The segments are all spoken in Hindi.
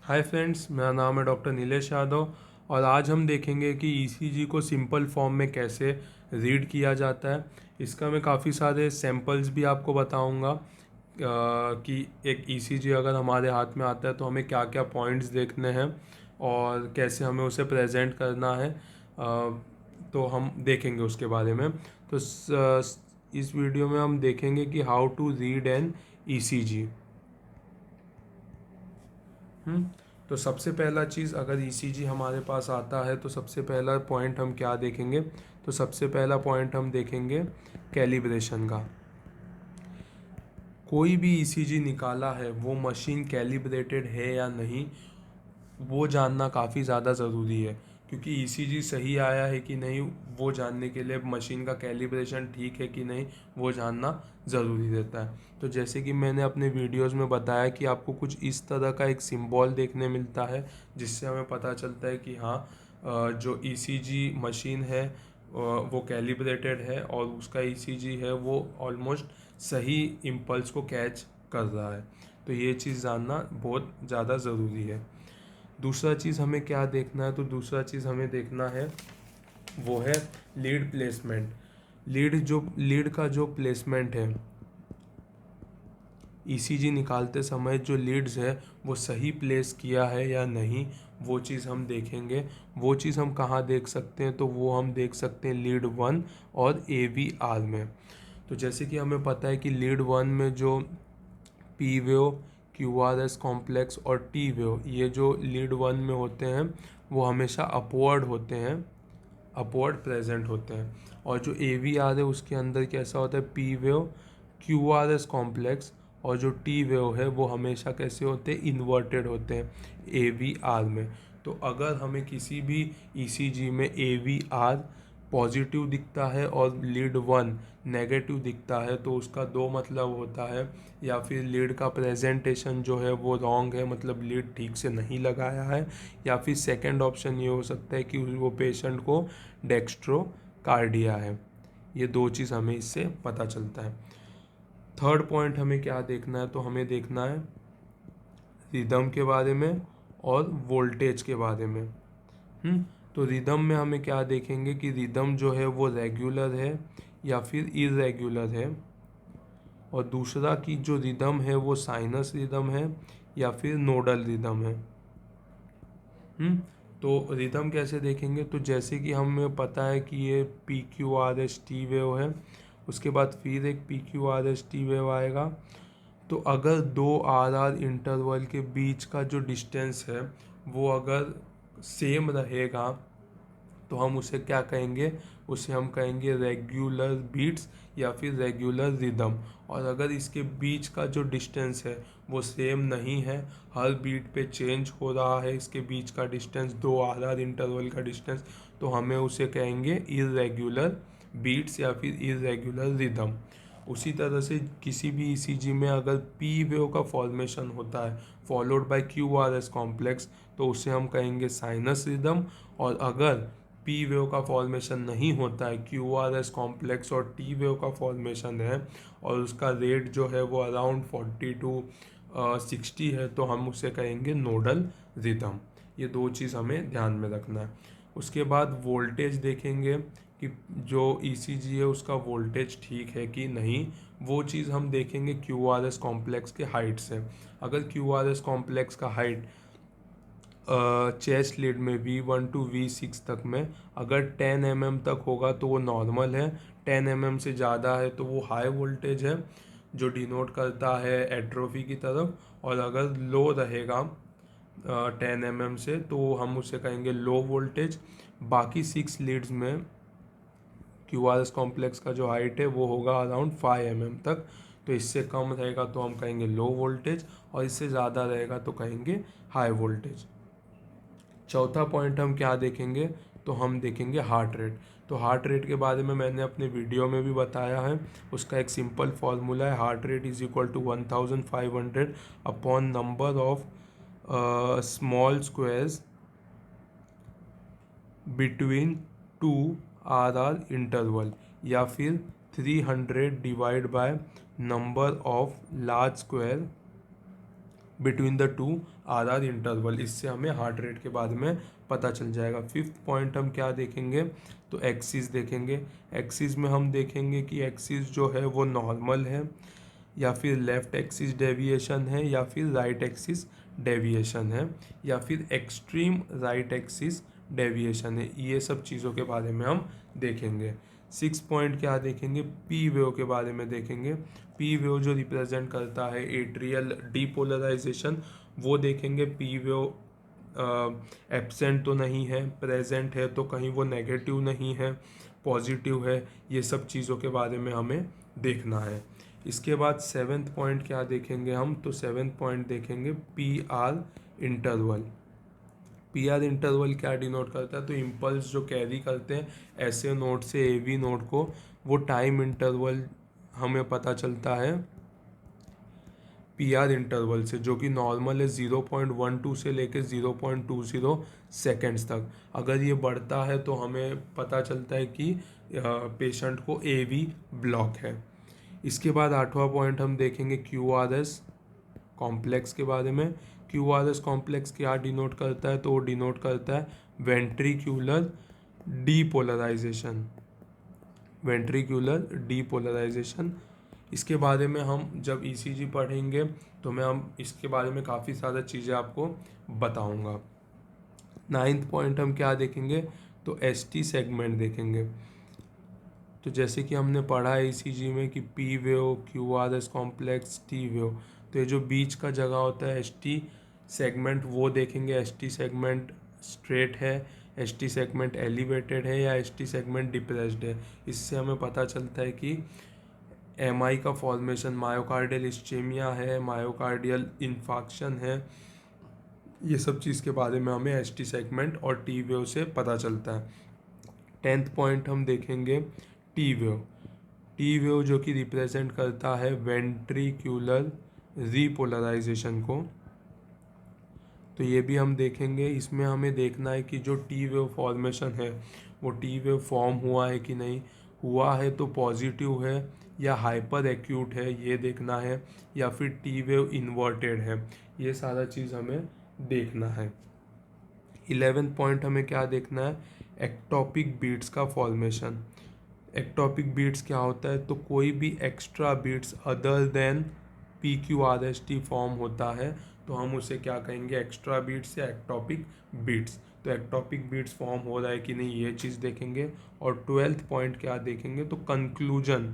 हाय फ्रेंड्स, मेरा नाम है डॉक्टर नीलेश यादव और आज हम देखेंगे कि ईसीजी को सिंपल फॉर्म में कैसे रीड किया जाता है। इसका मैं काफ़ी सारे सैंपल्स भी आपको बताऊंगा कि एक ईसीजी अगर हमारे हाथ में आता है तो हमें क्या क्या पॉइंट्स देखने हैं और कैसे हमें उसे प्रेजेंट करना है। तो हम देखेंगे उसके बारे में। तो इस वीडियो में हम देखेंगे कि how to read an ECG. Hmm तो सबसे पहला चीज़, अगर ईसीजी हमारे पास आता है तो सबसे पहला पॉइंट हम क्या देखेंगे। तो सबसे पहला पॉइंट हम देखेंगे कैलिब्रेशन का। कोई भी ईसीजी निकाला है वो मशीन कैलिब्रेटेड है या नहीं, वो जानना काफ़ी ज़्यादा ज़रूरी है। क्योंकि ईसीजी सही आया है कि नहीं, वो जानने के लिए मशीन का कैलिब्रेशन ठीक है कि नहीं, वो जानना ज़रूरी रहता है। तो जैसे कि मैंने अपने वीडियोस में बताया कि आपको कुछ इस तरह का एक सिंबल देखने मिलता है, जिससे हमें पता चलता है कि हाँ, जो ईसीजी मशीन है वो कैलिब्रेटेड है और उसका ईसीजी है वो ऑलमोस्ट सही इम्पल्स को कैच कर रहा है। तो ये चीज़ जानना बहुत ज़्यादा ज़रूरी है। दूसरा चीज़ हमें क्या देखना है, तो दूसरा चीज़ हमें देखना है वो है लीड प्लेसमेंट। लीड का जो प्लेसमेंट है, ईसीजी निकालते समय जो लीड्स है वो सही प्लेस किया है या नहीं, वो चीज़ हम देखेंगे। वो चीज़ हम कहाँ देख सकते हैं, तो वो हम देख सकते हैं लीड 1 और AVR में। तो जैसे कि हमें पता है कि लीड 1 में जो पी वेव, QRS कॉम्प्लेक्स और टी वेव, ये जो लीड 1 में होते हैं वो हमेशा अपवर्ड होते हैं, अपवर्ड प्रेजेंट होते हैं। और जो AVR है उसके अंदर कैसा होता है, पी वेव, QRS कॉम्प्लेक्स और जो टी वेव है वो हमेशा कैसे होते हैं, इन्वर्टेड होते हैं AVR में। तो अगर हमें किसी भी ईसीजी में AVR पॉजिटिव दिखता है और लीड 1 नेगेटिव दिखता है, तो उसका दो मतलब होता है। या फिर लीड का प्रेजेंटेशन जो है वो रॉन्ग है, मतलब लीड ठीक से नहीं लगाया है। या फिर सेकंड ऑप्शन ये हो सकता है कि वो पेशेंट को डेक्स्ट्रोकार्डिया है। ये दो चीज़ हमें इससे पता चलता है। थर्ड पॉइंट हमें क्या देखना है, तो हमें देखना है रिदम के बारे में और वोल्टेज के बारे में। हम्म तो रिदम में हमें क्या देखेंगे कि रिदम जो है वो रेगुलर है या फिर इरेगुलर है। और दूसरा कि जो रिदम है वो साइनस रिदम है या फिर नोडल रिदम है। हम्म तो रिदम कैसे देखेंगे, तो जैसे कि हमें पता है कि ये PQRS T वेव है, उसके बाद फिर एक PQRS T वेव आएगा। तो अगर दो RR इंटरवल के बीच का जो डिस्टेंस है वो अगर सेम रहेगा, तो हम उसे क्या कहेंगे, उसे हम कहेंगे रेगुलर बीट्स या फिर रेगुलर रिदम। और अगर इसके बीच का जो डिस्टेंस है वो सेम नहीं है, हर बीट पे चेंज हो रहा है इसके बीच का डिस्टेंस, दो RR इंटरवल का डिस्टेंस, तो हमें उसे कहेंगे इरेगुलर बीट्स या फिर इरेगुलर रिदम। उसी तरह से किसी भी ईसीजी में अगर पी वेव का फॉर्मेशन होता है फॉलोड बाय QRS कॉम्प्लेक्स, तो उसे हम कहेंगे साइनस रिदम। और अगर पी वेव का फॉर्मेशन नहीं होता है, QRS कॉम्प्लेक्स और टी वेव का फॉर्मेशन है और उसका रेट जो है वो अराउंड 40 to 60 है, तो हम उसे कहेंगे नोडल रिदम। ये दो चीज़ हमें ध्यान में रखना है। उसके बाद वोल्टेज देखेंगे कि जो ईसीजी है उसका वोल्टेज ठीक है कि नहीं, वो चीज़ हम देखेंगे QRS कॉम्प्लेक्स के हाइट से। अगर QRS कॉम्प्लेक्स का हाइट चेस्ट लीड में V1 to V6 तक में अगर 10 mm तक होगा तो वो नॉर्मल है, 10 mm से ज़्यादा है तो वो हाई वोल्टेज है, जो डिनोट करता है एट्रोफी की तरफ। और अगर लो रहेगा 10 mm से, तो हम उसे कहेंगे लो वोल्टेज। बाकी 6 लीड्स में QRS कॉम्प्लेक्स का जो हाइट है वो होगा अराउंड 5 mm तक, तो इससे कम रहेगा तो हम कहेंगे लो वोल्टेज, और इससे ज़्यादा रहेगा तो कहेंगे हाई वोल्टेज। चौथा पॉइंट हम क्या देखेंगे, तो हम देखेंगे हार्ट रेट। तो हार्ट रेट के बारे में मैंने अपने वीडियो में भी बताया है। उसका एक सिंपल फार्मूला है, heart rate is equal to 1500 upon number of small squares between two RR interval, या फिर 300 divide by number of large square between the two R interval. इससे हमें हार्ट रेट के बारे में पता चल जाएगा। फिफ्थ पॉइंट हम क्या देखेंगे, तो एक्सिस देखेंगे। एक्सिस में हम देखेंगे कि एक्सिस जो है वो नॉर्मल है या फिर लेफ्ट एक्सिस डेविएशन है या फिर राइट एक्सिस डेविएशन है या फिर एक्सट्रीम राइट एक्सिस डेविएशन है। ये सब चीज़ों के बारे में हम देखेंगे। सिक्स पॉइंट क्या देखेंगे, पी वेव के बारे में देखेंगे। पी वेव जो रिप्रेजेंट करता है एट्रियल डीपोलराइजेशन, वो देखेंगे। पी वेव एब्सेंट तो नहीं है, प्रेजेंट है तो कहीं वो नेगेटिव नहीं है, पॉजिटिव है, ये सब चीज़ों के बारे में हमें देखना है। इसके बाद सेवेंथ पॉइंट क्या देखेंगे हम, तो सेवेंथ पॉइंट देखेंगे P R interval. P R interval क्या डिनोट करता है, तो इम्पल्स जो कैरी करते हैं ऐसे नोड से ए वी नोड को, वो टाइम इंटरवल हमें पता चलता है पी आर इंटरवल से, जो कि नॉर्मल है 0.12 से लेकर 0.20 सेकेंड्स तक। अगर ये बढ़ता है तो हमें पता चलता है कि पेशेंट को ए वी ब्लॉक है। इसके बाद आठवां पॉइंट हम देखेंगे क्यू आर एस कॉम्प्लेक्स के बारे में। क्यू आर एस कॉम्प्लेक्स क्या डिनोट करता है, तो वो डिनोट करता है वेंट्रिक्यूलर डीपोलराइजेशन। वेंट्रिक्यूलर डीपोलराइजेशन, इसके बारे में हम जब ईसीजी पढ़ेंगे तो हम इसके बारे में काफ़ी सारा चीज़ें आपको बताऊंगा। नाइन्थ पॉइंट हम क्या देखेंगे, तो एसटी सेगमेंट देखेंगे। तो जैसे कि हमने पढ़ा है ईसीजी में कि P wave, Q R S complex, T wave, तो ये जो बीच का जगह होता है एसटी सेगमेंट, वो देखेंगे। एसटी सेगमेंट स्ट्रेट है, एसटी सेगमेंट एलिवेटेड है या एसटी सेगमेंट डिप्रेस्ड है। इससे हमें पता चलता है कि एमआई का फॉर्मेशन मायोकार्डियल इस्चेमिया है, मायोकार्डियल इन्फाक्शन है। ये सब चीज़ के बारे में हमें एसटी सेगमेंट और टी वेव से पता चलता है। टेंथ पॉइंट हम देखेंगे टी वेव। टी वेव जो कि रिप्रेजेंट करता है वेंट्रिक्यूलर रीपोलराइजेशन को, तो ये भी हम देखेंगे। इसमें हमें देखना है कि जो टी वेव फॉर्मेशन है वो टी वेव फॉर्म हुआ है कि नहीं, हुआ है तो पॉजिटिव है या हाइपर एक्यूट है ये देखना है, या फिर टी वेव इन्वर्टेड है, ये सारा चीज़ हमें देखना है। 11 पॉइंट हमें क्या देखना है, एक्टोपिक बीट्स का फॉर्मेशन। एक्टोपिक बीट्स क्या होता है, तो कोई भी extra beats other than P Q R S T form होता है तो हम उसे क्या कहेंगे, एक्स्ट्रा बीट्स या एक्टोपिक बीट्स। तो एक्टोपिक बीट्स फॉर्म हो रहा है कि नहीं ये चीज़ देखेंगे। और 12th पॉइंट क्या देखेंगे, तो कंक्लूजन।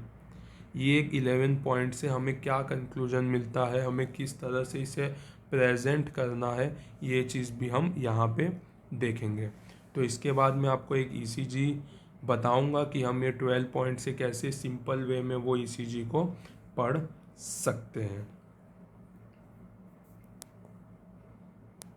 ये 11 पॉइंट से हमें क्या कंक्लूजन मिलता है, हमें किस तरह से इसे प्रेजेंट करना है, ये चीज़ भी हम यहाँ पे देखेंगे। तो इसके बाद मैं आपको एक ईसीजी बताऊंगा कि हम ये 12 पॉइंट से कैसे सिंपल वे में वो ईसीजी को पढ़ सकते हैं।